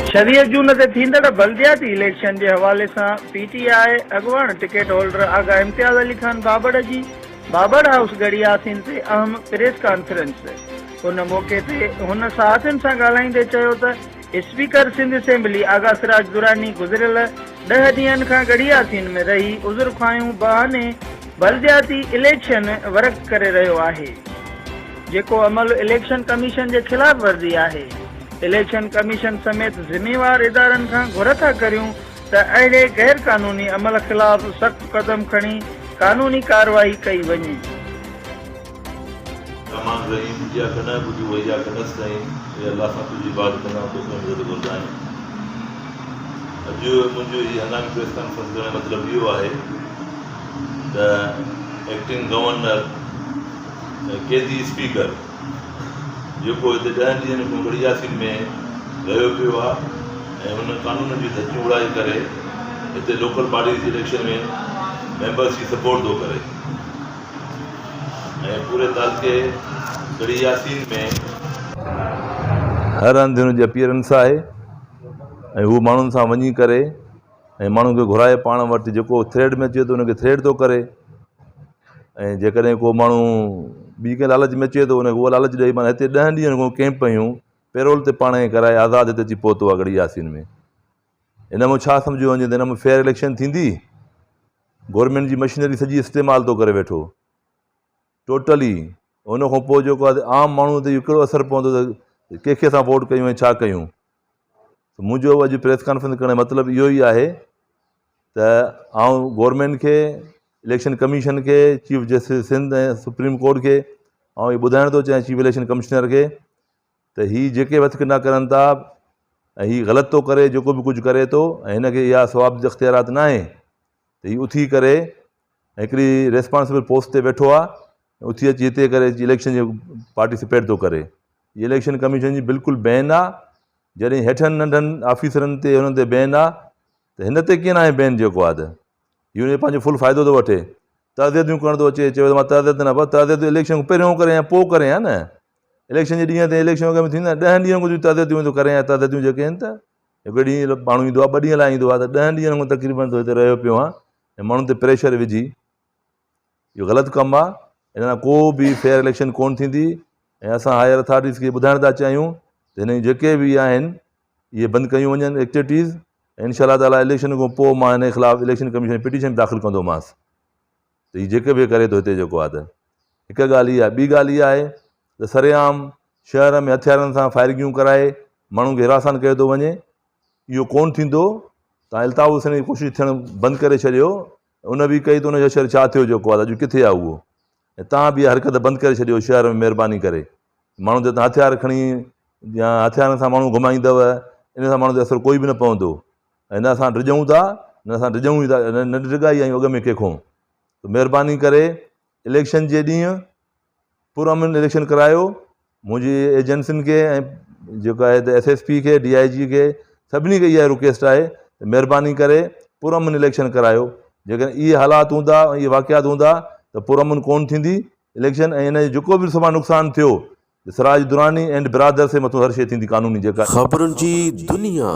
26 जून ते थींदड़ बल्दियाती इलेक्शन के हवाले से पीटीआई अगवान टिकट होल्डर आगा इम्तियाज अली खान बाबड़ जी बाबड़ हाउस गड़ियासीन से अहम प्रेस कॉन्फ्रेंस। उन मौके ते हुन सहाफ़ियुनि सां ॻाल्हाईंदे चयो त स्पीकर सिंध असेंबली आगा सिराज दुरानी गुज़िरियल 10 ॾींहनि खां गड़ियासीन में रही उज़ुर ख़्वाहियूं बहाने बल्दियाती इलेक्शन वर्क करे रहियो आहे, जेको अमल इलेक्शन कमीशन के खिलाफ वर्जी आहे। इलेक्शन कमीशन समेत जिम्मेवार इदारन का घुर था करूं त अड़े गैर कानूनी अमल खिलाफ सख्त कदम खणी कानूनी कार्रवाई कई वञे। एक्टिंग गवर्नर केदी स्पीकर जेको हिते 10 ॾींहनि खां गड़ियासीन में रहियो पियो आहे ऐं हुन कानून जी धज्जियूं उड़ाए करे हिते लोकल पार्टीज़ इलेक्शन में मेंबर्स की सपोर्ट थो करे ऐं पूरे तालुके गड़ियासीन में हर हंधि हुनजी अपीयरेंस आहे ऐं हू माण्हुनि सां वञी करे ऐं माण्हुनि खे घुराए पाण वटि जेको थ्रेड में अचे थो उनखे थ्रेड थो करे ऐं जेकॾहिं को माण्हू ॿी कंहिं लालच में अचे थो उनखे उहो लालच ॾेई माना हिते 10 ॾींहनि खां कैंप पयूं पेरोल ते पाण ई कराए आज़ादु हिते अची पहुतो आहे गड़ियासीन में। इन में छा सम्झो वञे त हिन में फेयर इलेक्शन थींदी? गवर्नमेंट जी मशीनरी सॼी इस्तेमालु थो करे वेठो टोटली। उन खां पोइ जेको आहे आम माण्हू ते इहो कहिड़ो असरु पवंदो त कंहिंखे असां वोट कयूं ऐं छा कयूं। मुंहिंजो अॼु प्रेस कॉन्फ्रेंस करण जो मतिलबु इहो ई आहे त आउं गवर्नमेंट खे इलेक्शन कमीशन के चीफ जस्टिस सिंध ऐं सुप्रीम कोर्ट के ऐं इहो ॿुधाइण थो चाहियां चीफ इलेक्शन कमिश्नर के त हीअ जेके वथकिना करनि था ऐं हीअ ग़लति थो करे जेको बि कुझु करे थो ऐं हिनखे इहा सवाब जो इख़्तियारात न आहे त हीअ उथी करे हिकिड़ी रेस्पॉन्सिबल पोस्ट ते वेठो आहे उथी अची हिते करे इलेक्शन जो पार्टिसिपेट थो करे। हीअ इलेक्शन कमीशन जी बिल्कुलु बैन आहे। जॾहिं हेठनि नंढनि ऑफिसरनि ते हुननि ते बैन आहे त हिन ते कीअं न आहे बैन जेको आहे त इहो पंहिंजो फुल फ़ाइदो थो वठे तरदियूं करण थो अचे चयो मां तरदियत न तरदियत इलेक्शन पहिरियों करे या पोइ करे हा न इलेक्शन जे ॾींहं ते इलेक्शन वग़ैरह में थींदा 10 ॾींहं खां तरदियूं थो करे या तरदियूं जेके आहिनि त हिकु ॾींहुं माण्हू ईंदो आहे 2 ॾींहं लाइ ईंदो आहे त 10 ॾींहनि खां तक़रीबन थो हिते रहियो पियो आहे ऐं माण्हुनि ते प्रेशर विझी इहो ग़लति कमु आहे। हिन सां को बि फेयर इलेक्शन कोन थींदी ऐं असां हायर अथॉरिटीज़ खे ॿुधाइण था चाहियूं त हिन जेके बि आहिनि इहे बंदि कयूं वञनि एक्टिविटीज़। इंशाअल्लाह ताला इलेक्शन खां पोइ मां हिन ख़िलाफ़ु इलेक्शन कमीशन पिटीशन दाख़िल कंदोमांसि त हीअ जेके बि करे थो हिते जेको आहे त हिकु ॻाल्हि इहा। ॿी ॻाल्हि इहा आहे त सरेआम शहर में हथियारनि सां फायरिंगियूं कराए माण्हुनि खे हिरासन कयो थो वञे। इहो कोन थींदो। तव्हां इल्ताफ़ हुसैन जी कोशिशि थियणु बंदि करे छॾियो उन बि कई त उनजो असरु छा थियो जेको आहे अॼु किथे आहे उहो ऐं तव्हां बि हरकत बंदि करे छॾियो शहर में महिरबानी करे। माण्हू ते तव्हां हथियार खणी या हथियारनि सां माण्हू घुमाईंदव इन सां माण्हू ते असरु कोई बि न पवंदो ऐं न असां डिॼूं था न असां डिॼूं ई था न डिॼाई आहियूं अॻ में कंहिंखो। त महिरबानी करे इलेक्शन जे ॾींहुं पुरअमन इलेक्शन करायो। मुंहिंजी एजेंसियुनि खे ऐं जेको आहे त SSP खे DIG खे सभिनी खे इहा रिक्वेस्ट आहे त महिरबानी करे पुरअमन इलेक्शन करायो। जेकॾहिं इहे हालात हूंदा इहे वाक़ियात हूंदा त पुरअमन कोन थींदी इलेक्शन ऐं हिन जो जेको बि सभा नुक़सानु थियो सिराज दुरानी एंड ब्रादर्स जे मथां हर शइ थींदी कानूनी जेका ख़बरुनि जी दुनिया।